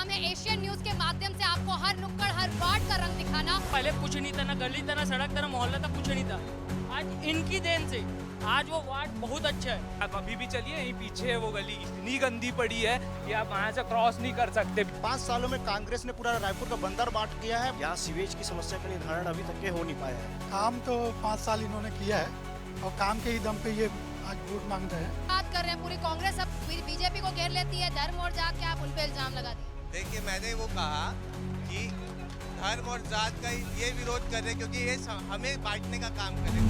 काम है Asian news के माध्यम से आपको हर नुक्कड़ हर वार्ड का रंग दिखाना। पहले कुछ नहीं था, ना गली था, ना सड़क था, ना मोहल्ला था, कुछ नहीं था। आज इनकी देन से आज वो वार्ड बहुत अच्छा है। आप अभी भी चलिए, यहीं पीछे है वो गली, इतनी गंदी पड़ी है कि आप वहाँ से क्रॉस नहीं कर सकते। 5 सालों में कांग्रेस ने पूरा रायपुर का बंदर बांट किया है। यहाँ सीवेज की समस्या का निर्धारण अभी तक के हो नहीं पाया है। काम तो 5 साल इन्होंने किया है और काम के ही दम पे ये आज वोट मांग रहे हैं। बात कर रहे हैं पूरी कांग्रेस अब बीजेपी को घेर लेती है, धर्म और जात के आप उन पे इल्जाम लगा दिए। देखिए, मैंने वो कहा कि धर्म और जात का ये विरोध कर रहे क्योंकि ये हमें बांटने का काम करे।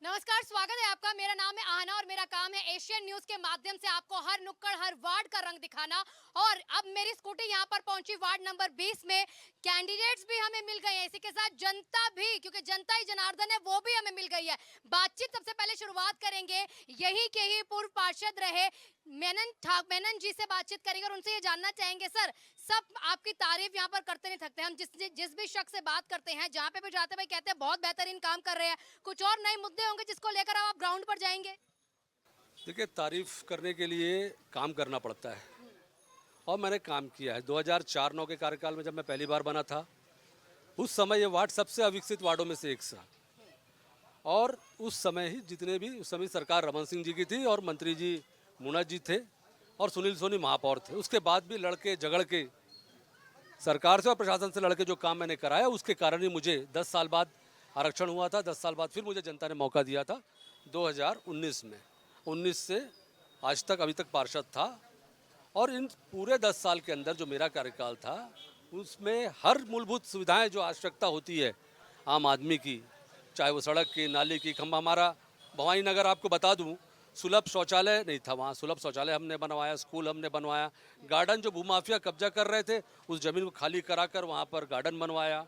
नमस्कार, स्वागत है आपका। मेरा नाम है आहना और मेरा काम है एशियन न्यूज के माध्यम से आपको हर नुक्कड़ हर वार्ड का रंग दिखाना। और अब मेरी स्कूटी यहाँ पर पहुंची वार्ड नंबर 20 में। कैंडिडेट्स भी हमें मिल गए हैं, इसी के साथ जनता भी, क्योंकि जनता ही जनार्दन है, वो भी हमें मिल गई है। बातचीत सबसे पहले शुरुआत करेंगे यही के ही पूर्व पार्षद रहे मेनन जी से बातचीत करेंगे और उनसे ये जानना चाहेंगे, सर सब आपकी तारीफ यहाँ पर करते नहीं थकते। हम जिस भी शख्स से बात करते हैं, जहाँ पे भी जाते भाई कहते हैं बहुत बेहतरीन काम कर रहे हैं। कुछ और नए मुद्दे होंगे जिसको लेकर आप ग्राउंड पर जाएंगे? देखिए, तारीफ करने के लिए काम करना पड़ता है और मैंने काम किया है। 2004-09 के कार्यकाल में जब मैं पहली बार बना था, उस समय ये वार्ड सबसे अविकसित वार्डों में से एक था। और उस समय ही जितने भी उस समय सरकार रमन सिंह जी की थी और मंत्री जी मुना जी थे और सुनील सोनी महापौर थे। उसके बाद भी लड़के झगड़ के सरकार से और प्रशासन से लड़के जो काम मैंने कराया, उसके कारण ही मुझे 10 साल बाद आरक्षण हुआ था। 10 साल बाद फिर मुझे जनता ने मौका दिया था 2019 में। 19 से आज तक अभी तक पार्षद था और इन पूरे 10 साल के अंदर जो मेरा कार्यकाल था, उसमें हर मूलभूत सुविधाएं जो आवश्यकता होती है आम आदमी की, चाहे वो सड़क की, नाली की, खंभा, हमारा भवानी नगर आपको बता दूं, सुलभ शौचालय नहीं था वहाँ। सुलभ शौचालय हमने बनवाया, स्कूल हमने बनवाया, गार्डन जो भूमाफिया कब्जा कर रहे थे उस ज़मीन को खाली कराकर वहाँ पर गार्डन बनवाया।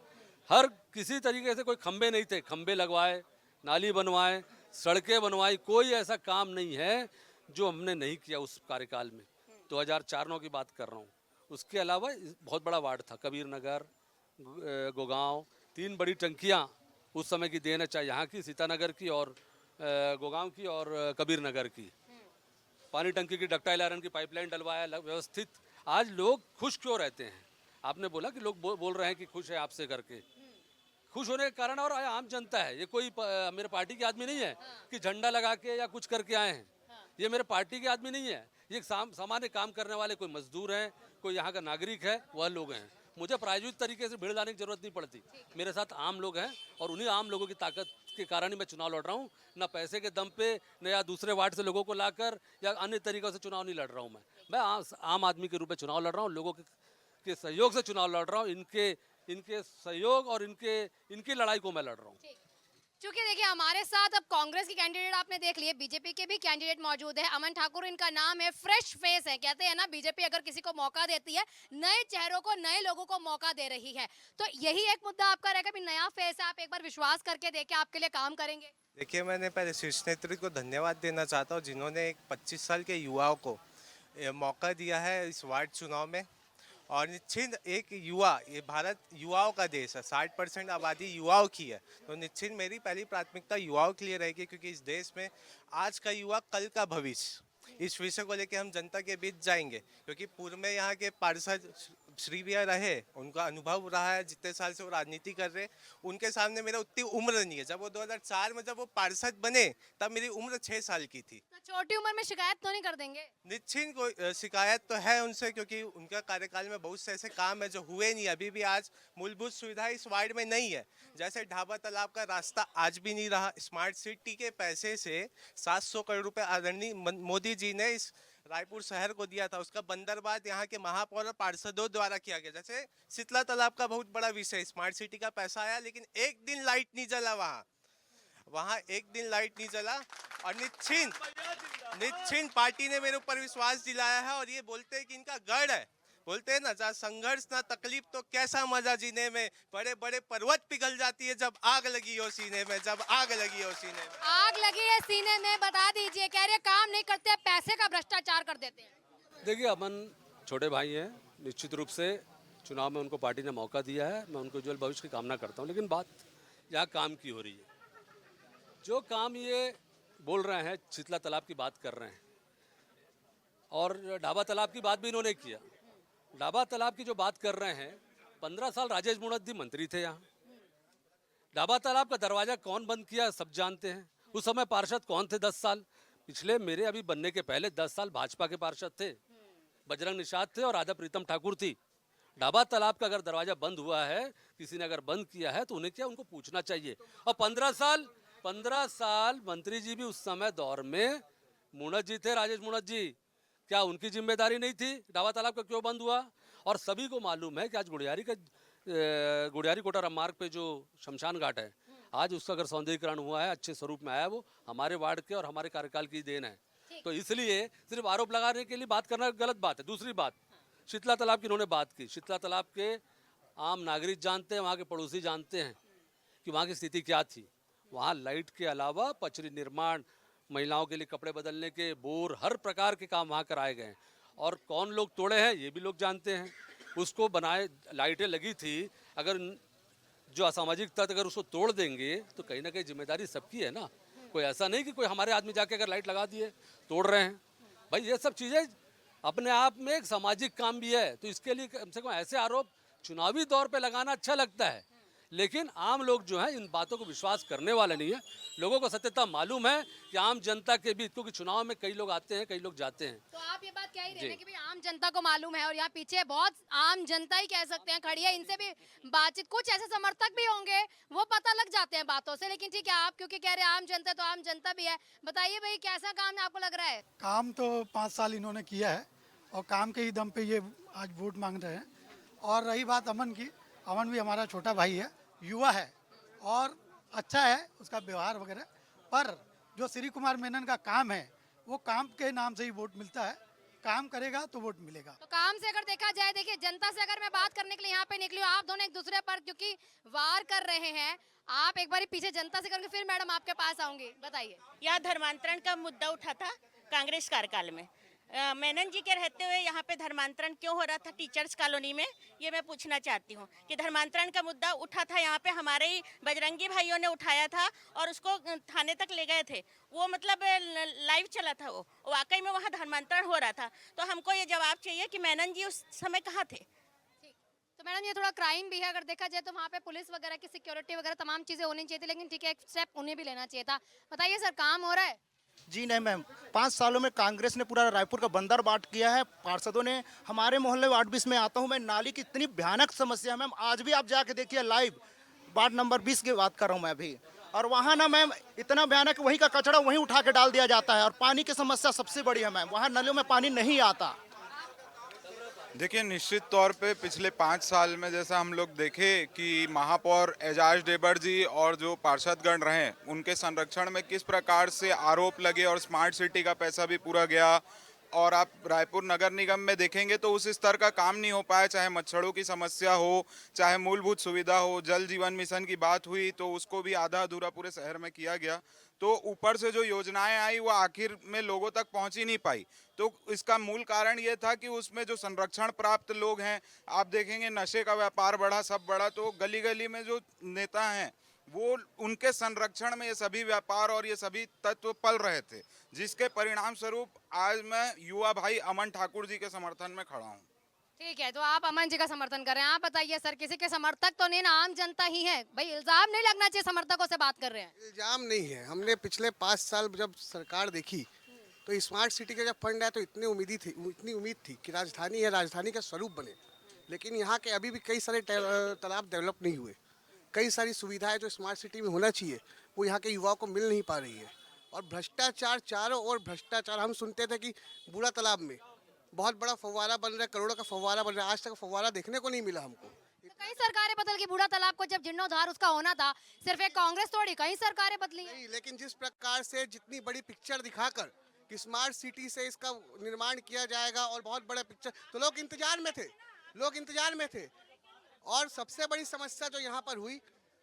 हर किसी तरीके से कोई खंबे नहीं थे, खंबे लगवाए, नाली बनवाए, सड़कें बनवाई। कोई ऐसा काम नहीं है जो हमने नहीं किया उस कार्यकाल में। 2004-09 की बात कर रहा हूँ। उसके अलावा बहुत बड़ा वार्ड था, कबीर नगर, गोगांव, 3 बड़ी टंकियाँ उस समय की देन है, चाहे यहाँ की सीतानगर की और गोगांव की और कबीर नगर की। पानी टंकी की डक्टाइल आयरन की पाइपलाइन डलवाया व्यवस्थित। आज लोग खुश क्यों रहते हैं? आपने बोला कि लोग बोल रहे हैं कि खुश है आपसे करके। खुश होने के कारण और आम जनता है, ये कोई मेरे पार्टी के आदमी नहीं है कि झंडा लगा के या कुछ करके आए हैं। ये मेरे पार्टी के आदमी नहीं है, ये सामान्य काम करने वाले कोई मजदूर हैं, कोई यहाँ का नागरिक है, वह लोग हैं। मुझे प्रायोजित तरीके से भीड़ लाने की जरूरत नहीं पड़ती। मेरे साथ आम लोग हैं और उन्हीं आम लोगों की ताकत के कारण ही मैं चुनाव लड़ रहा हूँ। ना पैसे के दम पे, न या दूसरे वार्ड से लोगों को लाकर या अन्य तरीक़ों से चुनाव नहीं लड़ रहा हूँ। मैं आम आदमी के रूप में चुनाव लड़ रहा हूँ, लोगों के सहयोग से चुनाव लड़ रहा हूँ। इनके सहयोग और इनकी लड़ाई को मैं लड़ रहा हूँ। क्योंकि देखिए, हमारे साथ अब कांग्रेस की कैंडिडेट आपने देख लिए, बीजेपी के भी कैंडिडेट मौजूद है। अमन ठाकुर इनका नाम है, फ्रेश फेस है। कहते हैं ना, बीजेपी अगर किसी को मौका देती है, नए चेहरों को, नए लोगों को मौका दे रही है। तो यही एक मुद्दा आपका रहेगा, भी नया फेस है, आप एक बार विश्वास करके देखें, आपके लिए काम करेंगे। देखिए, मैंने पहले शीर्ष नेतृत्व को धन्यवाद देना चाहता हूँ जिन्होंने एक 25 साल के युवाओं को मौका दिया है इस वार्ड चुनाव में। और निश्चित एक युवा, ये भारत युवाओं का देश है, 60% आबादी युवाओं की है, तो निश्चित मेरी पहली प्राथमिकता युवाओं के लिए रहेगी, क्योंकि इस देश में आज का युवा कल का भविष्य। इस विषय को लेकर हम जनता के बीच जाएंगे, क्योंकि पूर्व में यहाँ के पार्षद श्री भैया रहे, उनका अनुभव रहा है, जितने साल से वो राजनीति कर रहे, उनके सामने मेरा उतनी उम्र नहीं है। जब वो 2004 में जब वो पार्षद बने तब मेरी उम्र 6 साल की थी। तो छोटी उम्र में शिकायत तो नहीं कर देंगे? निश्चित कोई शिकायत तो है उनसे, क्योंकि उनका कार्यकाल में बहुत से ऐसे काम है जो हुए नहीं। अभी भी आज मूलभूत सुविधा इस वार्ड में नहीं है, जैसे ढाबा तालाब का रास्ता आज भी नहीं रहा। स्मार्ट सिटी के पैसे से 700 करोड़ रुपए आदरणीय मोदी जी ने इस रायपुर शहर को दिया था, उसका बंदरबाद यहाँ के महापौर और पार्षदों द्वारा किया गया। जैसे शीतला तालाब का बहुत बड़ा विषय, स्मार्ट सिटी का पैसा आया लेकिन एक दिन लाइट नहीं जला वहाँ एक दिन लाइट नहीं जला। और निश्चित पार्टी ने मेरे ऊपर विश्वास दिलाया है और ये बोलते हैं कि इनका गढ़ है। बोलते हैं ना, जहाँ संघर्ष ना तकलीफ तो कैसा मजा जीने में, बड़े बड़े पर्वत पिघल जाती है जब आग लगी हो सीने में, जब आग लगी हो सीने में। आग लगी है सीने में, बता दीजिए। कह रहे काम नहीं करते, पैसे का भ्रष्टाचार कर देते हैं। देखिए, अमन छोटे भाई हैं, निश्चित रूप से चुनाव में उनको पार्टी ने मौका दिया है, मैं उनको उज्जवल भविष्य की कामना करता हूँ। लेकिन बात यहाँ काम की हो रही है। जो काम ये बोल रहे हैं, शीतला तालाब की बात कर रहे हैं, और ढाबा तालाब की बात भी इन्होंने किया। ढाबा तालाब की जो बात कर रहे हैं, 15 साल राजेश मुणत जी मंत्री थे यहाँ। ढाबा तालाब का दरवाजा कौन बंद किया सब जानते हैं। उस समय पार्षद कौन थे 10 साल पिछले, मेरे अभी बनने के पहले 10 साल भाजपा के पार्षद थे, बजरंग निषाद थे और राधा प्रीतम ठाकुर थी। ढाबा तालाब का अगर दरवाजा बंद हुआ है, किसी ने अगर बंद किया है तो उन्हें क्या, उनको पूछना चाहिए। और 15 साल मंत्री जी भी उस समय दौर में मुणत जी थे, राजेश मुणत जी, क्या उनकी जिम्मेदारी नहीं थी ढाबा तालाब का क्यों बंद हुआ? और सभी को मालूम है कि आज गुड़ियारी कोटा मार्ग पे जो शमशान घाट है, आज उसका अगर सौंदर्यीकरण हुआ है, अच्छे स्वरूप में आया, वो हमारे वार्ड के और हमारे कार्यकाल की देन है। तो इसलिए सिर्फ आरोप लगाने के लिए बात करना गलत बात है। दूसरी बात, शीतला तालाब की इन्होंने बात की। शीतला तालाब के आम नागरिक जानते हैं, वहाँ के पड़ोसी जानते हैं कि वहाँ की स्थिति क्या थी। वहाँ लाइट के अलावा पचरी निर्माण, महिलाओं के लिए कपड़े बदलने के, बोर, हर प्रकार के काम वहाँ कराए गए हैं। और कौन लोग तोड़े हैं ये भी लोग जानते हैं। उसको बनाए, लाइटें लगी थी, अगर जो असामाजिक तत्व अगर उसको तोड़ देंगे तो कहीं ना कहीं जिम्मेदारी सबकी है ना। कोई ऐसा नहीं कि कोई हमारे आदमी जाके अगर लाइट लगा दिए तोड़ रहे हैं। भाई ये सब चीज़ें अपने आप में एक सामाजिक काम भी है। तो इसके लिए कम से कम ऐसे आरोप चुनावी तौर पे लगाना अच्छा लगता है, लेकिन आम लोग जो हैं इन बातों को विश्वास करने वाले नहीं है। लोगों को सत्यता मालूम है कि आम जनता के बीच, क्योंकि चुनाव में कई लोग आते हैं, कई लोग जाते हैं। तो आप ये बात कह ही रहे हैं कि भाई आम जनता को मालूम है, और यहाँ पीछे बहुत आम जनता ही कह सकते हैं खड़ी है, इनसे भी बातचीत, कुछ ऐसे समर्थक भी होंगे, वो पता लग जाते हैं बातों से। लेकिन ठीक है, आप क्योंकि कह रहे हैं आम जनता, तो आम जनता भी है। बताइए भाई, कैसा काम है आपको लग रहा है? काम तो 5 साल इन्होंने किया है और काम के ही दम पे ये आज वोट मांग रहे हैं। और रही बात अमन की, अमन भी हमारा छोटा भाई है, युवा है और अच्छा है उसका व्यवहार वगैरह, पर जो श्री कुमार मेनन का काम है वो काम के नाम से ही वोट मिलता है। काम करेगा तो वोट मिलेगा। तो काम से अगर देखा जाए, देखिए जनता से अगर मैं बात करने के लिए यहाँ पे निकली हूँ, आप दोनों एक दूसरे पर क्योंकि वार कर रहे हैं, आप एक बार पीछे जनता से करेंगे, फिर मैडम आपके पास आऊंगी। बताइए। यहाँ धर्मांतरण का मुद्दा उठा था कांग्रेस कार्यकाल में। मेनन जी के रहते हुए यहाँ पे धर्मांतरण क्यों हो रहा था टीचर्स कॉलोनी में, ये मैं पूछना चाहती हूँ कि धर्मांतरण का मुद्दा उठा था यहाँ पे, हमारे ही बजरंगी भाइयों ने उठाया था और उसको थाने तक ले गए थे। वो मतलब लाइव चला था, वो वाकई में वहाँ धर्मांतरण हो रहा था। तो हमको ये जवाब चाहिए कि मेनन जी उस समय कहाँ थे। तो मैडम ये थोड़ा क्राइम भी है, अगर देखा जाए तो वहाँ पे पुलिस वगैरह की सिक्योरिटी वगैरह तमाम चीजें होनी चाहिए थी, लेकिन ठीक है, एक स्टेप उन्हें भी लेना चाहिए था। बताइए सर, काम हो रहा है? जी नहीं मैम, 5 सालों में कांग्रेस ने पूरा रायपुर का बंदर बाट किया है। पार्षदों ने, हमारे मोहल्ले वार्ड 20 में आता हूं मैं, नाली की इतनी भयानक समस्या है मैम, आज भी आप जाके देखिए लाइव, वार्ड नंबर 20 की बात कर रहा हूं मैं अभी। और वहाँ ना मैम इतना भयानक, वहीं का कचरा वहीं उठा के डाल दिया जाता है। और पानी की समस्या सबसे बड़ी है मैम, वहाँ नलियों में पानी नहीं आता। देखिए, निश्चित तौर पे पिछले 5 साल में जैसा हम लोग देखे कि महापौर एजाज डेबर जी और जो पार्षदगण रहे, उनके संरक्षण में किस प्रकार से आरोप लगे और स्मार्ट सिटी का पैसा भी पूरा गया। और आप रायपुर नगर निगम में देखेंगे तो उस स्तर का काम नहीं हो पाया, चाहे मच्छरों की समस्या हो, चाहे मूलभूत सुविधा हो। जल जीवन मिशन की बात हुई तो उसको भी आधा अधूरा पूरे शहर में किया गया। तो ऊपर से जो योजनाएं आई वो आखिर में लोगों तक पहुंच ही नहीं पाई। तो इसका मूल कारण ये था कि उसमें जो संरक्षण प्राप्त लोग हैं, आप देखेंगे नशे का व्यापार बढ़ा, सब बढ़ा, तो गली गली में जो नेता हैं वो, उनके संरक्षण में ये सभी व्यापार और ये सभी तत्व पल रहे थे, जिसके परिणाम स्वरूप आज मैं युवा भाई अमन ठाकुर जी के समर्थन में खड़ा हूँ। ठीक है, तो आप अमन जी का समर्थन कर रहे हैं। आप बताइए सर, किसी के समर्थक तो नहीं ना, आम जनता ही है भाई, इल्जाम नहीं लगना चाहिए समर्थकों से बात कर रहे हैं। इल्जाम नहीं है, हमने पिछले 5 साल जब सरकार देखी तो स्मार्ट सिटी का जब फंड आया तो इतनी उम्मीद थी कि राजधानी है, राजधानी का स्वरूप बने। लेकिन यहाँ के अभी भी कई सारे तालाब डेवलप नहीं हुए, कई सारी सुविधाएं जो स्मार्ट सिटी में होना चाहिए वो यहाँ के युवाओं को मिल नहीं पा रही है। और भ्रष्टाचार, चारों ओर भ्रष्टाचार। हम सुनते थे कि बूढ़ा तालाब में बहुत बड़ा फव्वारा बन रहा है, करोड़ों का फव्वारा बन रहा है, आज तक फव्वारा देखने को नहीं मिला हमको। तो कई सरकारें बदल गई, बूढ़ा तालाब को जब जीर्णोद्धार उसका होना था, सिर्फ एक कांग्रेस थोड़ी, कई सरकारें बदली हैं। नहीं, लेकिन जिस प्रकार से जितनी बड़ी पिक्चर दिखाकर कि स्मार्ट सिटी से इसका निर्माण किया जाएगा और बहुत बड़ा पिक्चर, तो लोग इंतजार में थे। और सबसे बड़ी समस्या जो यहाँ पर हुई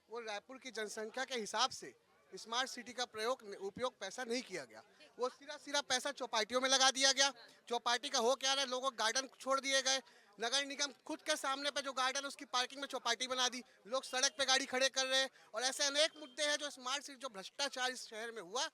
वो रायपुर की जनसंख्या के हिसाब से स्मार्ट सिटी का उपयोग पैसा नहीं किया गया। वो सिरा पैसा चौपाटियों में लगा दिया गया। चौपाटी का हो क्या रहा है, लोगों को गार्डन छोड़ दिए गए। नगर निगम खुद के सामने पे जो गार्डन, उसकी पार्किंग में चौपाटी बना दी, लोग सड़क पे गाड़ी खड़े कर रहे हैं। और ऐसे अनेक मुद्दे हैं जो स्मार्ट सिटी, जो भ्रष्टाचार इस शहर में हुआ,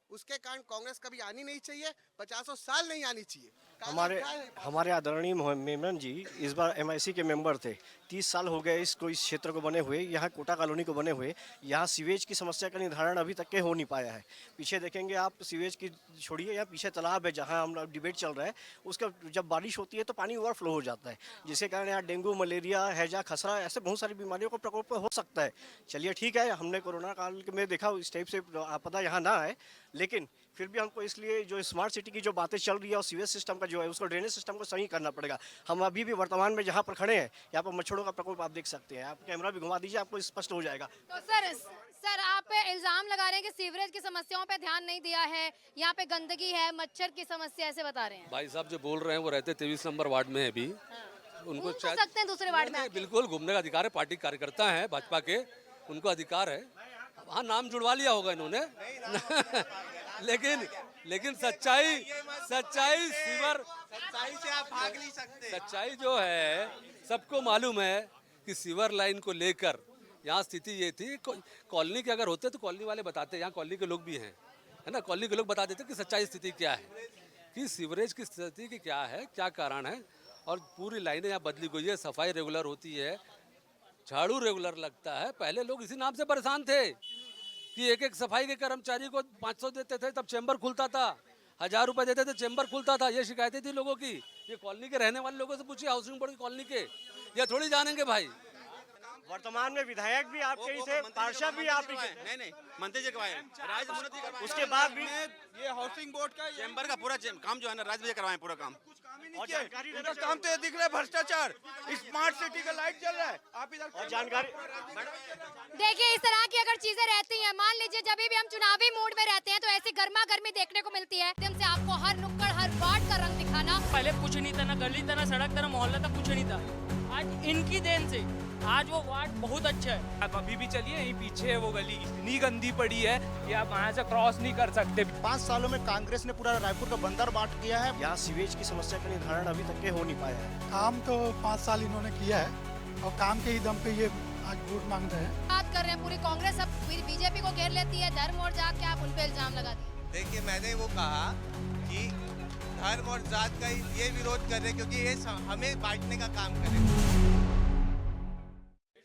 उसके कारण कांग्रेस कभी आनी नहीं चाहिए, 50 साल नहीं आनी चाहिए। हमारे आदरणीय मेमन जी इस बार एमआईसी के मेंबर थे। 30 साल हो गए इसको, इस क्षेत्र को बने हुए, यहाँ कोटा कॉलोनी को बने हुए। यहाँ सीवेज की समस्या का निर्धारण अभी तक के हो नहीं पाया है। पीछे देखेंगे आप, सीवेज की छोड़िए, यहाँ पीछे तालाब है जहाँ हम डिबेट चल रहा है, उसका जब बारिश होती है तो पानी ओवरफ्लो हो जाता है, जिसके कारण यहाँ डेंगू, मलेरिया, हैजा, खसरा, ऐसे बहुत सारी बीमारियों का प्रकोप हो सकता है। चलिए ठीक है, हमने कोरोना काल में देखा इस टाइप से आपदा यहाँ ना आए, लेकिन फिर भी हमको इसलिए जो स्मार्ट सिटी की जो बातें चल रही है और सीवेज सिस्टम का जो है उसको, ड्रेनेज सिस्टम को सही करना पड़ेगा। हम अभी भी वर्तमान में जहाँ पर खड़े हैं, यहाँ पर मच्छरों का प्रकोप आप देख सकते हैं। आप कैमरा भी घुमा दीजिए, आपको स्पष्ट हो जाएगा। तो सर आप पे इल्जाम लगा रहे हैं कि सीवरेज की समस्याओं पे ध्यान नहीं दिया है, यहाँ पे गंदगी है, मच्छर की समस्या, ऐसे बता रहे हैं। भाई साहब जो बोल रहे हैं वो रहते 23 नंबर वार्ड में है अभी। उनको घूम तो सकते हैं दूसरे वार्ड में आके। बिल्कुल घूमने का अधिकार है, पार्टी कार्यकर्ता हैं भाजपा के, उनको अधिकार है। हाँ, नाम जुड़वा लिया होगा इन्होंने लेकिन सच्चाई सीवर, सच्चाई से आप भाग नहीं सकते। सच्चाई जो है सबको मालूम है कि सीवर लाइन को लेकर यहाँ स्थिति ये थी। कॉलोनी के अगर होते तो कॉलोनी वाले बताते, यहाँ कॉलोनी के लोग भी हैं, है ना, कॉलोनी के लोग बता देते कि सच्चाई स्थिति क्या है, कि सीवरेज की स्थिति की क्या है, क्या कारण है। और पूरी लाइनें यहाँ बदली गई है, सफाई रेगुलर होती है, झाड़ू रेगुलर लगता है। पहले लोग इसी नाम से परेशान थे कि एक सफाई के कर्मचारी को 500 देते थे तब चेंबर खुलता था, 1000 रुपए देते थे चेंबर खुलता था। ये शिकायतें थी लोगों की। ये कॉलोनी के रहने वाले लोगों से पूछिए, हाउसिंग बोर्ड की कॉलोनी के, ये थोड़ी जानेंगे भाई। वर्तमान में विधायक भी आपके ही थे, पार्षद भी आप ही के। नहीं मंत्री जी करवाए, उसके बाद भी ये हाउसिंग बोर्ड का चैम्बर का पूरा काम जो है ना राज करवाए पूरा काम। और जानकारी उनका काम तो ये दिख रहा है भ्रष्टाचार। स्मार्ट सिटी का लाइट चल रहा है, आप इधर और जानकारी देखिए, इस तरह की अगर चीजें रहती हैं, मान लीजिए जब भी हम चुनावी मूड में रहते हैं तो ऐसी गर्मा गर्मी देखने को मिलती है। से आपको हर नुक्कड़, हर वार्ड का रंग दिखाना। पहले कुछ नहीं था, ना गली था, ना सड़क था, ना मोहल्ला था, कुछ नहीं था। आज इनकी देन से आज वो वार्ड बहुत अच्छा है। आप अभी भी चलिए, यहीं पीछे है वो गली, इतनी गंदी पड़ी है कि आप वहाँ से क्रॉस नहीं कर सकते। 5 सालों में कांग्रेस ने पूरा रायपुर का बंदर बांट किया है। यहाँ सीवेज की समस्या का निर्धारण अभी तक के हो नहीं पाया है। काम तो 5 साल इन्होंने किया है और काम के ही दम पे ये आज वोट मांग रहे हैं। बात कर रहे हैं पूरी कांग्रेस अब बीजेपी को घेर लेती है, धर्म और जात के आप उन पे इल्जाम लगा दिए। देखिए, मैंने वो कहा कि धर्म और जात का ये विरोध कर रहे क्योंकि ये हमें बांटने का काम करें।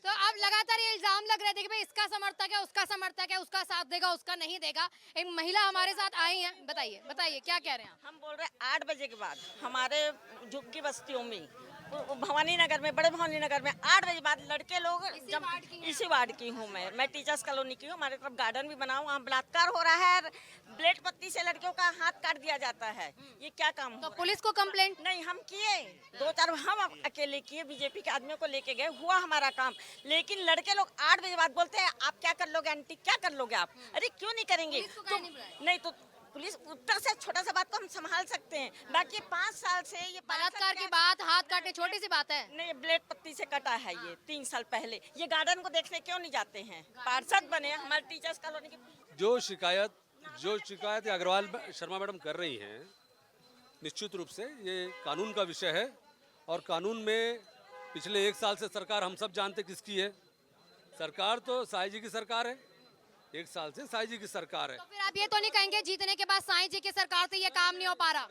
तो अब लगातार ये इल्जाम लग रहे थे कि भाई इसका समर्थक है, उसका समर्थक है, उसका साथ देगा, उसका नहीं देगा। एक महिला हमारे साथ आई हैं, बताइए क्या कह रहे हैं आप? हम बोल रहे हैं 8 बजे के बाद हमारे झुग्गी बस्तियों में, भवानी नगर में, बड़े भवानी नगर में 8 बजे बाद लड़के लोग, इसी वार्ड की हूँ मैं टीचर्स कॉलोनी की हूँ। हमारे तरफ गार्डन भी बना हुआ, वहाँ बलात्कार हो रहा है, ब्लेड पत्ती से लड़कियों का हाथ काट दिया जाता है। ये क्या काम तो पुलिस को कंप्लेंट नहीं हम किए, 2-4 हम अकेले किए, बीजेपी के आदमियों को लेके गए, हुआ हमारा काम। लेकिन लड़के लोग 8 बजे बाद बोलते हैं आप क्या कर लोगे आंटी, क्या कर लोगे आप? अरे क्यों नहीं करेंगे? नहीं तो पुलिस उत्तर से छोटा सा बात को हम संभाल सकते हैं, बाकी 5 साल से ये बलात्कार की बात, हाथ काटने छोटी सी बात है। नहीं, ब्लेड पत्ती से कटा है ये 3 साल पहले। ये गार्डन को देखने क्यों नहीं जाते हैं? पार्षद बने हमारे टीचर्स कॉलोनी की। जो शिकायत अग्रवाल शर्मा मैडम कर रही हैं, निश्चित रूप से ये कानून का विषय है। और कानून में पिछले 1 साल से सरकार हम सब जानते किसकी है। सरकार तो साई जी की सरकार है, 1 साल से साई जी की सरकार है। तो फिर आप ये तो नहीं कहेंगे जीतने के बाद साईं जी की सरकार से ये काम नहीं हो पा रहा?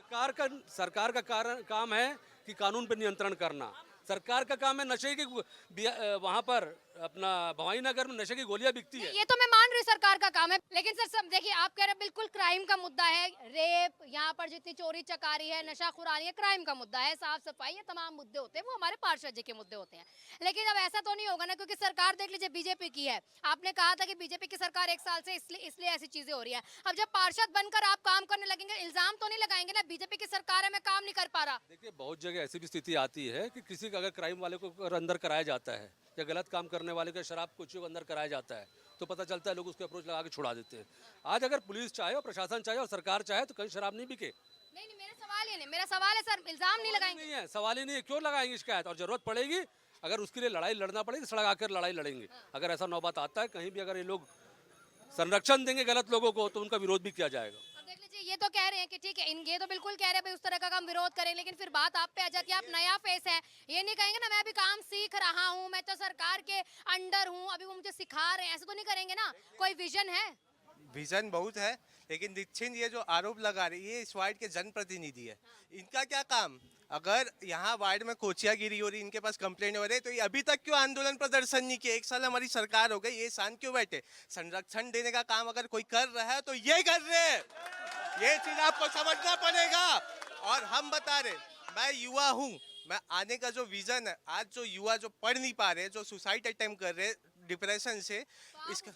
सरकार का काम है कि कानून पर नियंत्रण करना। सरकार का काम है नशे की, वहाँ पर अपना भवानी नगर में नशे की गोलियां बिकती है। ये तो मैं मान रही हूँ सरकार का काम है, लेकिन सर सब देखिए, आप कह रहे हैं बिल्कुल क्राइम का मुद्दा है, रेप, यहाँ पर जितनी चोरी चकारी है, नशाखुरानी है, क्राइम का मुद्दा है, साफ सफाई, ये तमाम मुद्दे होते हैं, वो हमारे पार्षद जी के मुद्दे होते हैं। लेकिन अब ऐसा तो नहीं होगा ना, क्योंकि सरकार देख लीजिए बीजेपी की है। आपने कहा था कि बीजेपी की सरकार 1 साल से इसलिए ऐसी चीजें हो रही है। अब जब पार्षद बनकर आप काम करने लगेंगे, इल्जाम तो नहीं लगाएंगे ना बीजेपी की सरकार है मैं काम नहीं कर पा रहा? देखिए, बहुत जगह ऐसी भी स्थिति आती है कि किसी का अगर क्राइम वाले को अंदर कराया जाता है या गलत काम करने वाले को शराब कुछ अंदर कराया जाता है तो पता चलता है, लोग उसके अप्रोच लगा के छुड़ा देते हैं। आज अगर पुलिस चाहे और प्रशासन चाहे और सरकार चाहे तो कहीं शराब नहीं बिके। नहीं, मेरा सवाल ये नहीं, मेरा सवाल है सर, इल्जाम नहीं लगाएंगे? नहीं है, सवाल ही नहीं है, क्यों लगाएंगे शिकायत? और जरूरत पड़ेगी, अगर उसके लिए लड़ाई लड़ना पड़ेगी, सड़क आकर लड़ाई लड़ेंगे। अगर ऐसा नौबत आता है कहीं भी, अगर ये लोग संरक्षण देंगे गलत लोगों को तो उनका विरोध भी किया जाएगा। देख लीजिए, ये तो कह रहे हैं कि ठीक है, ये तो बिल्कुल कह रहे हैं भाई उस तरह का काम विरोध करें, लेकिन फिर बात आप पे आ जाती है, आप नया फेस है, ये नहीं कहेंगे ना मैं अभी काम सीख रहा हूँ, मैं तो सरकार के अंडर हूँ, अभी वो मुझे सिखा रहे हैं, ऐसा तो नहीं करेंगे ना? कोई विजन है? विजन बहुत है, लेकिन दीक्षित ये जो आरोप लगा रही है, इस वार्ड के जनप्रतिनिधि है, इनका क्या काम? अगर यहाँ वार्ड में कोचियागिरी हो रही, इनके पास कंप्लेंट हो रही, तो ये अभी तक क्यों आंदोलन प्रदर्शन नहीं किया? 1 साल हमारी सरकार हो गई, ये शांत क्यों बैठे? संरक्षण देने का काम अगर कोई कर रहा है तो ये कर रहे हैं, ये चीज आपको समझना पड़ेगा। और हम बता रहे, मैं युवा हूँ, मैं आने का जो विजन है, आज जो युवा जो पढ़ नहीं पा रहे, जो सुसाइड अटेम्प्ट कर रहे डिप्रेशन से, तो इसका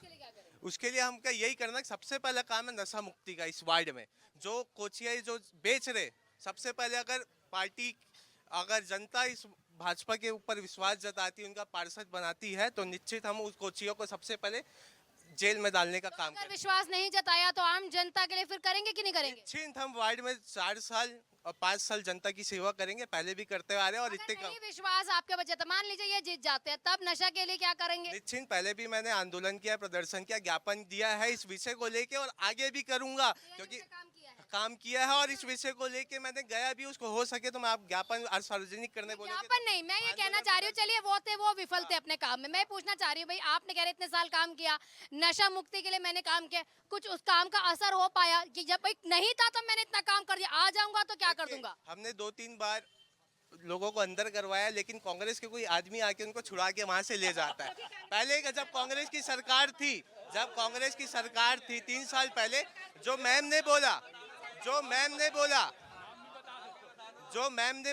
उसके लिए हमका यही करना है। सबसे पहला काम है नशा मुक्ति का। इस वार्ड में जो कोचिया जो बेच रहे, सबसे पहले अगर पार्टी, अगर जनता इस भाजपा के ऊपर विश्वास जताती, उनका पार्षद बनाती है, तो निश्चित हम उस कोचियों को सबसे पहले जेल में डालने का काम अगर करेंगे। विश्वास नहीं जताया तो आम जनता के लिए फिर करेंगे कि नहीं करेंगे? निश्चित हम वार्ड में 4 साल और 5 साल जनता की सेवा करेंगे, पहले भी करते आ रहे हैं और अगर इतने नहीं विश्वास आपके बच्चे, तो मान लीजिए ये जीत जाते हैं, तब नशा के लिए क्या करेंगे? निश्चित पहले भी मैंने आंदोलन किया, प्रदर्शन किया, ज्ञापन दिया है इस विषय को लेके, और आगे भी करूंगा, क्योंकि काम किया है और इस विषय को लेके मैंने गया भी, उसको हो सके तो मैं आप ज्ञापन सार्वजनिक करने बोले। ज्ञापन नहीं, मैं ये कहना चाह रही हूँ, चलिए वो थे, वो विफल थे अपने काम में। मैं पूछना चाह रही हूँ, भाई आपने कह रहे इतने साल काम किया, नशा मुक्ति के लिए मैंने काम किया, कुछ उस काम का असर हो पाया कि जब भाई नहीं था तब मैंने इतना काम कर दिया, आ जाऊंगा तो क्या कर दूंगा? हमने 2-3 बार लोगों को अंदर करवाया, लेकिन कांग्रेस के कोई आदमी आके उनको छुड़ा के वहां से ले जाता है। पहले जब कांग्रेस की सरकार थी, जब कांग्रेस की सरकार थी 3 साल पहले, जो मैम ने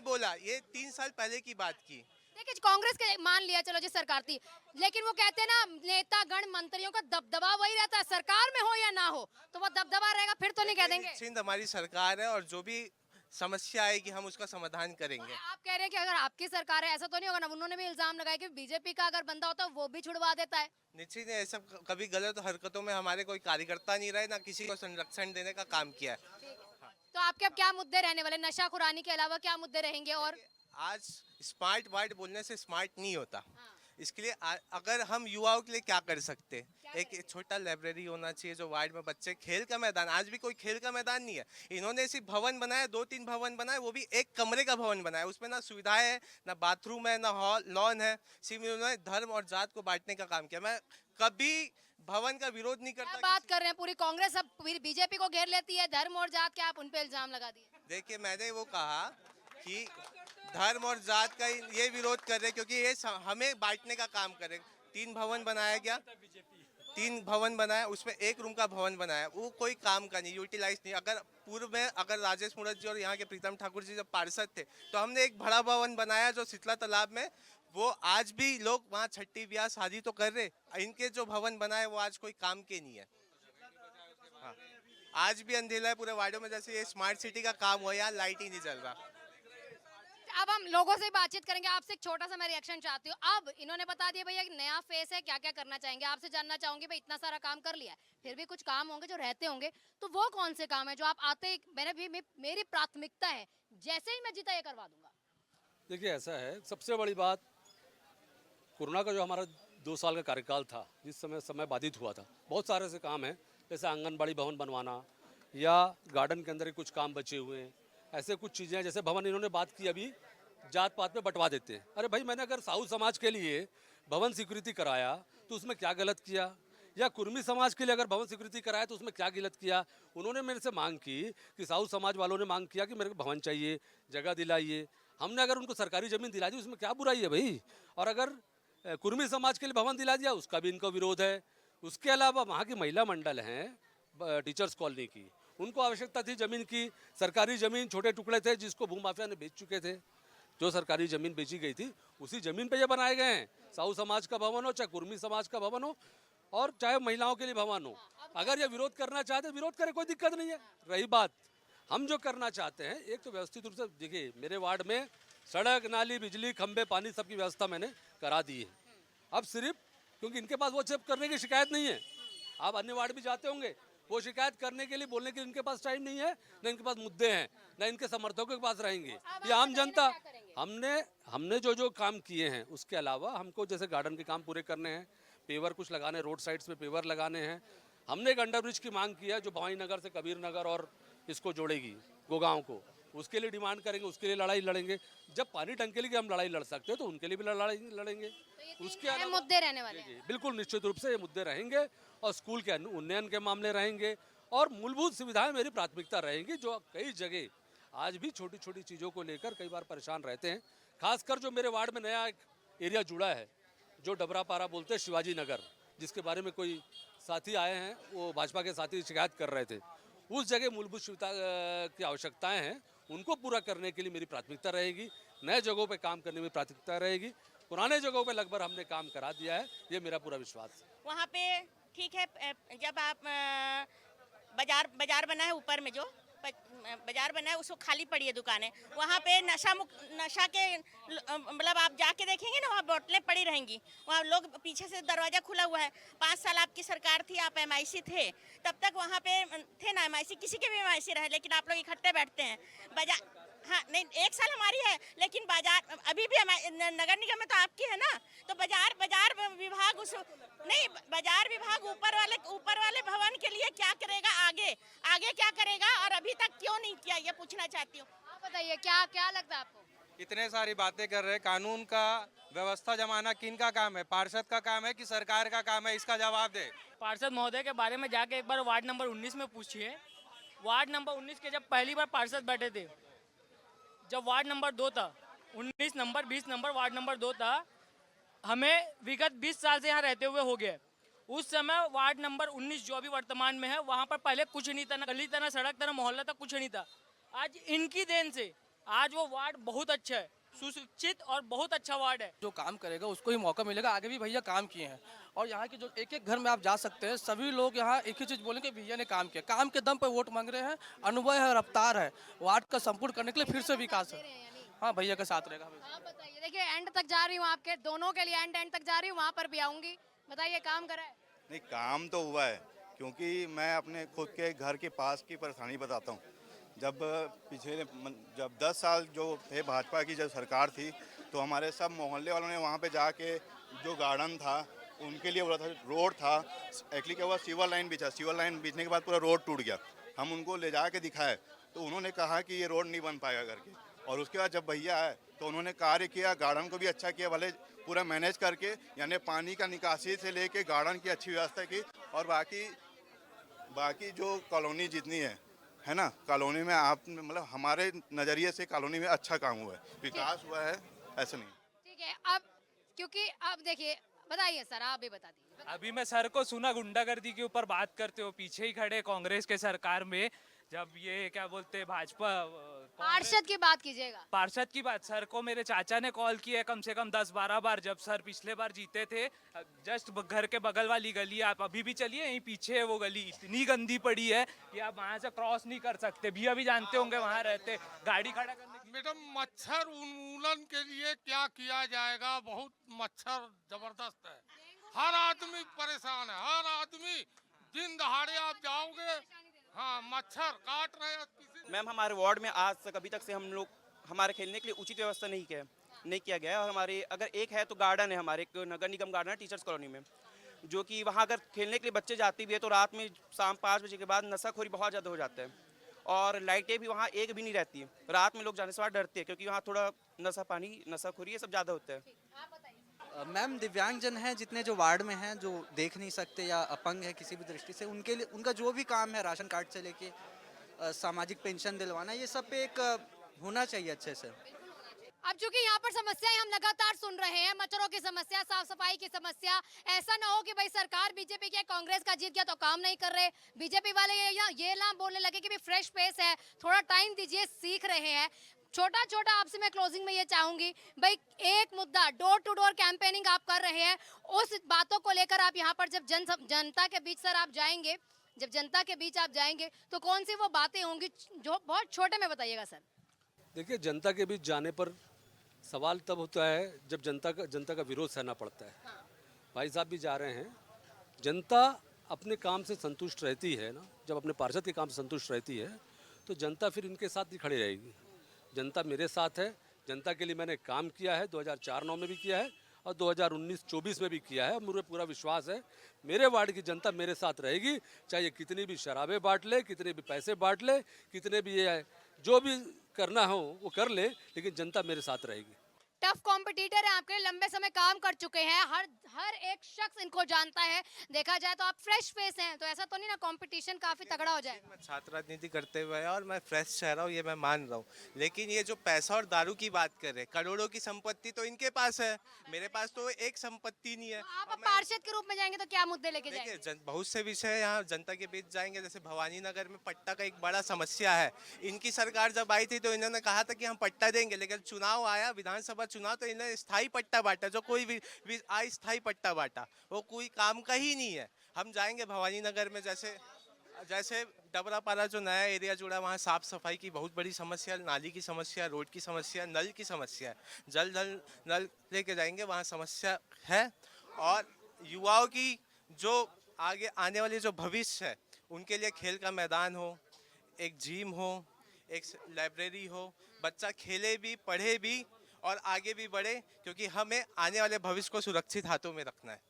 बोला, ये 3 साल पहले की बात की। देखिए कांग्रेस के मान लिया चलो जी सरकार थी, लेकिन वो कहते हैं ना, नेता गण मंत्रियों का दबदबा वही रहता है, सरकार में हो या ना हो तो वो दबदबा रहेगा, फिर तो नहीं कह देंगे। सिंध हमारी सरकार है और जो भी समस्या आएगी हम उसका समाधान करेंगे। आप कह रहे हैं कि अगर आपकी सरकार है ऐसा तो नहीं होगा ना? उन्होंने भी इल्जाम लगाया कि बीजेपी का अगर बंदा होता है वो भी छुड़वा देता है। निश्चित है, ऐसा कभी गलत हरकतों में हमारे कोई कार्यकर्ता नहीं रहे, ना किसी को संरक्षण देने का काम किया है। तो आपके अब क्या मुद्दे रहने वाले, नशा खुरानी के अलावा क्या मुद्दे रहेंगे? और आज स्मार्ट वार्ड बोलने से स्मार्ट नहीं होता, इसके लिए अगर हम युवाओं के लिए क्या कर सकते, एक छोटा लाइब्रेरी होना चाहिए जो वार्ड में बच्चे, खेल का मैदान, आज भी कोई खेल का मैदान नहीं है। इन्होंने सिर्फ भवन बनाया, 2-3 भवन बनाए, वो भी एक कमरे का भवन बनाया, उसमें ना सुविधाएं है, ना बाथरूम है, ना हॉल लॉन है, सिर्फ इन्होंने धर्म और जात को बांटने का काम किया। मैं कभी भवन का विरोध नहीं करता। बात कर रहे हैं पूरी कांग्रेस अब बीजेपी को घेर लेती है, धर्म और जात के आप उन पे इल्जाम लगा दिए। देखिए मैंने वो कहा कि धर्म और जात का ये विरोध कर रहे, क्योंकि ये हमें बांटने का काम करे। 3 भवन बनाया गया, 3 भवन बनाया, उसमें 1 रूम का भवन बनाया, वो कोई काम का नहीं, यूटिलाइज नहीं। अगर पूर्व में अगर राजेश मूरत जी और यहाँ के प्रीतम ठाकुर जी जब पार्षद थे, तो हमने एक बड़ा भवन बनाया जो शीतला तालाब में, वो आज भी लोग वहाँ छठी ब्याह शादी तो कर रहे। इनके जो भवन बनाए वो आज कोई काम के नहीं है। हाँ, आज भी अंधेरा है पूरे वार्डों में, जैसे ये स्मार्ट सिटी का काम हुआ, यहाँ लाइट ही नहीं चल रहा। अब हम लोगों से बातचीत करेंगे, आपसे एक छोटा सा मैं रिएक्शन चाहती हूँ। अब इन्होंने बता दिया भैया एक नया फेस है, क्या क्या करना चाहेंगे, आपसे जानना चाहूंगी भाई इतना सारा काम कर लिया है, फिर भी कुछ काम होंगे जो रहते होंगे, तो वो कौन से काम है जो आप आते ही मेरी प्राथमिकता है, जैसे ही मैं जीता ये करवा दूंगा? देखिए ऐसा है, सबसे बड़ी बात कोरोना का जो हमारा 2 साल का कार्यकाल था, जिस समय बाधित हुआ था, बहुत सारे से काम हैं, जैसे आंगनबाड़ी भवन बनवाना या गार्डन के अंदर कुछ काम बचे हुए हैं, ऐसे कुछ चीज़ें हैं। जैसे भवन इन्होंने बात की अभी, जात पात में बंटवा देते हैं। अरे भाई मैंने अगर साहू समाज के लिए भवन स्वीकृति कराया तो उसमें क्या गलत किया, या कुर्मी समाज के लिए अगर भवन स्वीकृति कराया तो उसमें क्या गलत किया? उन्होंने मेरे से मांग की कि साहू समाज वालों ने मांग किया कि मेरे को भवन चाहिए, जगह दिलाइए, हमने अगर उनको सरकारी ज़मीन दिला दी उसमें क्या बुराई है भाई? और अगर कुर्मी समाज के लिए भवन दिला दिया उसका भी इनको विरोध है। उसके अलावा वहाँ की महिला मंडल हैं टीचर्स कॉलोनी की, उनको आवश्यकता थी ज़मीन की, सरकारी ज़मीन छोटे टुकड़े थे जिसको भूमाफिया ने बेच चुके थे, जो सरकारी ज़मीन बेची गई थी उसी ज़मीन पे ये बनाए गए हैं। साहू समाज का भवन हो, चाहे कुर्मी समाज का भवन हो, और चाहे महिलाओं के लिए भवन हो। अगर ये विरोध करना चाहते विरोध करें, कोई दिक्कत नहीं है। रही बात हम जो करना चाहते हैं, एक तो व्यवस्थित रूप से देखिए मेरे वार्ड में सड़क, नाली, बिजली, खंबे, पानी सबकी व्यवस्था मैंने करा दी है। अब सिर्फ क्योंकि इनके पास वो सब करने की शिकायत नहीं है, आप अन्य वार्ड भी जाते होंगे, वो शिकायत करने के लिए, बोलने के लिए इनके पास टाइम नहीं है, ना इनके पास मुद्दे हैं, ना इनके समर्थकों के पास रहेंगे। ये आम जनता, हमने जो काम किए हैं उसके अलावा हमको जैसे गार्डन के काम पूरे करने हैं, पेवर कुछ लगाने, रोड साइड्स पे पेवर लगाने हैं। हमने एक अंडर ब्रिज की मांग की है जो भवानी नगर से कबीर नगर और इसको जोड़ेगी गोगांव को, उसके लिए डिमांड करेंगे, उसके लिए लड़ाई लड़ेंगे। जब पानी टंकी के लिए हम लड़ाई लड़ सकते हैं तो उनके लिए भी लड़ाई लड़ेंगे। उसके अहम मुद्दे रहने वाले हैं। बिल्कुल निश्चित रूप से ये मुद्दे रहेंगे और स्कूल के उन्नयन के मामले रहेंगे और मूलभूत सुविधाएं मेरी प्राथमिकता रहेंगी, जो कई जगह आज भी छोटी छोटी चीज़ों को लेकर कई बार परेशान रहते हैं। खासकर जो मेरे वार्ड में नया एक एरिया जुड़ा है, जो डबरापारा बोलते हैं शिवाजी नगर, जिसके बारे में कोई साथी आए हैं, वो भाजपा के साथी शिकायत कर रहे थे। उस जगह मूलभूत सुविधा की आवश्यकताएं हैं, उनको पूरा करने के लिए मेरी प्राथमिकता रहेगी। नए जगहों पे काम करने में प्राथमिकता रहेगी। पुराने जगहों पे लगभग हमने काम करा दिया है, ये मेरा पूरा विश्वास है। वहाँ पे ठीक है, जब आप बाजार बना है ऊपर में, जो बाजार बना है उसको खाली पड़ी है दुकानें, वहाँ पे नशा के मतलब आप जाके देखेंगे ना, वहाँ बोतलें पड़ी रहेंगी, वहाँ लोग पीछे से दरवाजा खुला हुआ है। 5 साल आपकी सरकार थी, आप MIC थे, तब तक वहाँ पे थे ना MIC, किसी के भी MIC रहे, लेकिन आप लोग इकट्ठे बैठते हैं। बाजार, हाँ नहीं, 1 साल हमारी है, लेकिन बाजार अभी भी नगर निगम में तो आपकी है ना, तो बाजार विभाग उस नहीं, बाजार विभाग ऊपर वाले भवन के लिए क्या करेगा, आगे क्या करेगा, और अभी तक क्यों नहीं किया, ये पूछना चाहती हूँ। आप बताइए क्या लगता है आपको? इतने सारी बातें कर रहे हैं, कानून का व्यवस्था जमाना किन का काम है? पार्षद का काम है कि सरकार का काम है? इसका जवाब दे। पार्षद महोदय के बारे में जाके एक बार वार्ड नंबर 19 में पूछिए। वार्ड नंबर 19 के जब पहली बार पार्षद बैठे थे, जब वार्ड नंबर 2 था, 19 नंबर 20 नंबर वार्ड नंबर 2 था, हमें विगत 20 साल से यहाँ रहते हुए हो गए। उस समय वार्ड नंबर 19 जो अभी वर्तमान में है, वहाँ पर पहले कुछ नहीं था, ना गली था, ना सड़क था, ना मोहल्ला था, कुछ नहीं था। आज इनकी देन से आज वो वार्ड बहुत अच्छा है, सुशिक्षित और बहुत अच्छा वार्ड है। जो काम करेगा उसको ही मौका मिलेगा। आगे भी भैया काम किए हैं, और यहाँ के जो एक एक घर में आप जा सकते हैं, सभी लोग यहाँ एक ही चीज़ बोलेंगे, भैया ने काम किया। काम के दम पर वोट मांग रहे हैं, अनुभव है, रफ्तार है, वार्ड का संपूर्ण करने के लिए फिर से विकास है। हाँ, भैया के साथ रहेगा। आप बताइए, देखिए एंड तक जा रही हूँ, आपके दोनों के लिए एंड तक जा रही हूँ, वहाँ पर भी आऊँगी। बताइए, काम करा है? नहीं, काम तो हुआ है, क्योंकि मैं अपने खुद के घर के पास की परेशानी बताता हूँ। जब 10 साल जो थे भाजपा की जब सरकार थी, तो हमारे सब मोहल्ले वालों ने वहाँ पे जाके जो गार्डन था उनके लिए बोला था, रोड था, एक्चुअली क्या हुआ, सीवर लाइन बिछा, सीवर लाइन बिछने के बाद पूरा रोड टूट गया। हम उनको ले जा के दिखाए तो उन्होंने कहा कि ये रोड नहीं बन पाएगा करके, और उसके बाद जब भैया आए तो उन्होंने कार्य किया, गार्डन को भी अच्छा किया, भले पूरा मैनेज करके, यानी पानी का निकासी से लेके गार्डन की अच्छी व्यवस्था की। और बाकी जो कॉलोनी जितनी है ना, कॉलोनी में आप मतलब हमारे नज़रिए से कॉलोनी में अच्छा काम हुआ है, विकास हुआ है, ऐसा नहीं। ठीक है, अब क्योंकि अब देखिए, बताइए सर, आप भी बता दीजिए। अभी मैं सर को सुना गुंडागर्दी के ऊपर बात करते हो, पीछे ही खड़े कांग्रेस के सरकार में, जब ये क्या बोलते हैं भाजपा पार्षद की बात कीजिएगा। पार्षद की बात, सर को मेरे चाचा ने कॉल किया कम से कम 10-12 बार, जब सर पिछले बार जीते थे। जस्ट घर के बगल वाली गली, आप अभी भी चलिए, यहीं पीछे है वो गली, इतनी गंदी पड़ी है कि आप वहाँ से क्रॉस नहीं कर सकते। भैया भी जानते होंगे, वहाँ रहते, गाड़ी खड़ा करने। मैडम, मच्छर उन्मूलन के लिए क्या किया जाएगा? बहुत मच्छर जबरदस्त है, हर आदमी परेशान है, हर आदमी दिन दहाड़े आप जाओगे, हाँ मच्छर काट रहे हैं। मैम, हमारे वार्ड में आज तक अभी तक से हम लोग हमारे खेलने के लिए उचित व्यवस्था नहीं किया गया है। और हमारे अगर एक है तो गार्डन है, हमारे एक नगर निगम गार्डन है टीचर्स कॉलोनी में, जो कि वहाँ अगर खेलने के लिए बच्चे जाते भी है तो रात में शाम 5 बजे के बाद नशाखोरी बहुत ज़्यादा हो जाता है, और लाइटें भी वहाँ एक भी नहीं रहती है। रात में लोग जाने से बाद डरते हैं, क्योंकि वहाँ थोड़ा नशाखोरी ये सब ज़्यादा होता है। मैम, दिव्यांगजन हैं जितने जो वार्ड में हैं, जो देख नहीं सकते या अपंग है किसी भी दृष्टि से, उनके लिए उनका जो भी काम है, राशन कार्ड से लेके सामाजिक पेंशन दिलवाना, ये सब पे एक होना चाहिए अच्छे से। अब चूंकि यहाँ पर समस्याएं हम लगातार सुन रहे हैं, मच्छरों की समस्या, साफ सफाई की समस्या, ऐसा ना हो कि भाई सरकार बीजेपी की कांग्रेस का जीत गया तो काम नहीं कर रहे, बीजेपी वाले ये ना बोलने लगे कि भी फ्रेश पेस है, थोड़ा टाइम दीजिए, सीख रहे हैं। छोटा आपसे मैं क्लोजिंग में ये चाहूंगी, भाई एक मुद्दा, डोर टू डोर कैंपेनिंग आप कर रहे हैं, उस बातों को लेकर आप यहाँ पर जब जनता के बीच सर आप जाएंगे, जब जनता के बीच आप जाएंगे तो कौन सी वो बातें होंगी जो बहुत छोटे में बताइएगा सर। देखिए, जनता के बीच जाने पर सवाल तब होता है जब जनता का विरोध सहना पड़ता है। भाई साहब भी जा रहे हैं, जनता अपने काम से संतुष्ट रहती है ना, जब अपने पार्षद के काम से संतुष्ट रहती है तो जनता फिर इनके साथ ही खड़ी रहेगी। जनता मेरे साथ है, जनता के लिए मैंने काम किया है, 2004-09 में भी किया है और 2019-24 में भी किया है। मुझे पूरा विश्वास है मेरे वार्ड की जनता मेरे साथ रहेगी, चाहे कितनी भी शराबें बांट ले, कितने भी पैसे बांट ले, कितने भी ये जो भी करना हो वो कर ले, लेकिन जनता मेरे साथ रहेगी। टफ कॉम्पिटिटर है आपके, लंबे समय काम कर चुके हैं, हर एक शख्स इनको जानता है। देखा जाए तो आप फ्रेश फेस हैं, तो ऐसा तो नहीं ना कंपटीशन काफी तगड़ा हो जाए? मैं छात्र राजनीति करते हुए और मैं फ्रेश चेहरा हूँ, ये मैं मान रहा हूँ, लेकिन ये जो पैसा और दारू की बात कर रहे हैं, करोड़ों की संपत्ति तो इनके पास है, मेरे पास तो एक संपत्ति नहीं है। तो आप पार्षद के रूप में जाएंगे तो क्या मुद्दे लेके जाएंगे? देखिए बहुत से विषय यहाँ जनता के बीच जाएंगे, जैसे भवानी नगर में पट्टा का एक बड़ा समस्या है। इनकी सरकार जब आई थी तो इन्होंने कहा था कि हम पट्टा देंगे, लेकिन चुनाव आया, विधानसभा चुनाव, तो इन्होंने स्थायी पट्टा बांटा, जो कोई भी अस्थायी पट्टा बांटा, वो कोई काम का ही नहीं है। हम जाएंगे भवानी नगर में, जैसे डबरापारा जो नया एरिया जुड़ा, वहाँ साफ सफाई की बहुत बड़ी समस्या, नाली की समस्या, रोड की समस्या, नल की समस्या है। जल नल लेके जाएंगे, वहाँ समस्या है। और युवाओं की जो आगे आने वाली जो भविष्य है, उनके लिए खेल का मैदान हो, एक जिम हो, एक लाइब्रेरी हो, बच्चा खेले भी, पढ़े भी और आगे भी बढ़े, क्योंकि हमें आने वाले भविष्य को सुरक्षित हाथों में रखना है।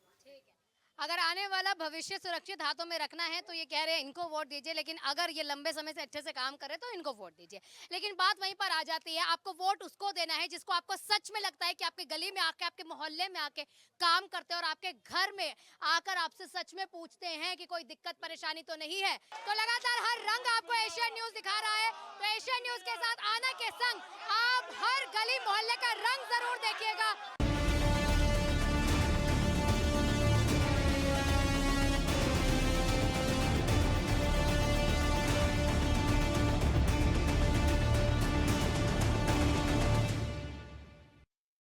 अगर आने वाला भविष्य सुरक्षित हाथों में रखना है तो ये कह रहे हैं इनको वोट दीजिए, लेकिन अगर ये लंबे समय से अच्छे से काम करे तो इनको वोट दीजिए। लेकिन बात वहीं पर आ जाती है, आपको वोट उसको देना है जिसको आपको सच में लगता है कि आपके गली में आके, आपके मोहल्ले में आके काम करते हैं और आपके घर में आकर आपसे सच में पूछते हैं कि कोई दिक्कत परेशानी तो नहीं है। तो लगातार हर रंग आपको एशियन न्यूज दिखा रहा है, तो एशियन न्यूज के साथ आना के संग आप हर गली मोहल्ले का रंग जरूर देखिएगा।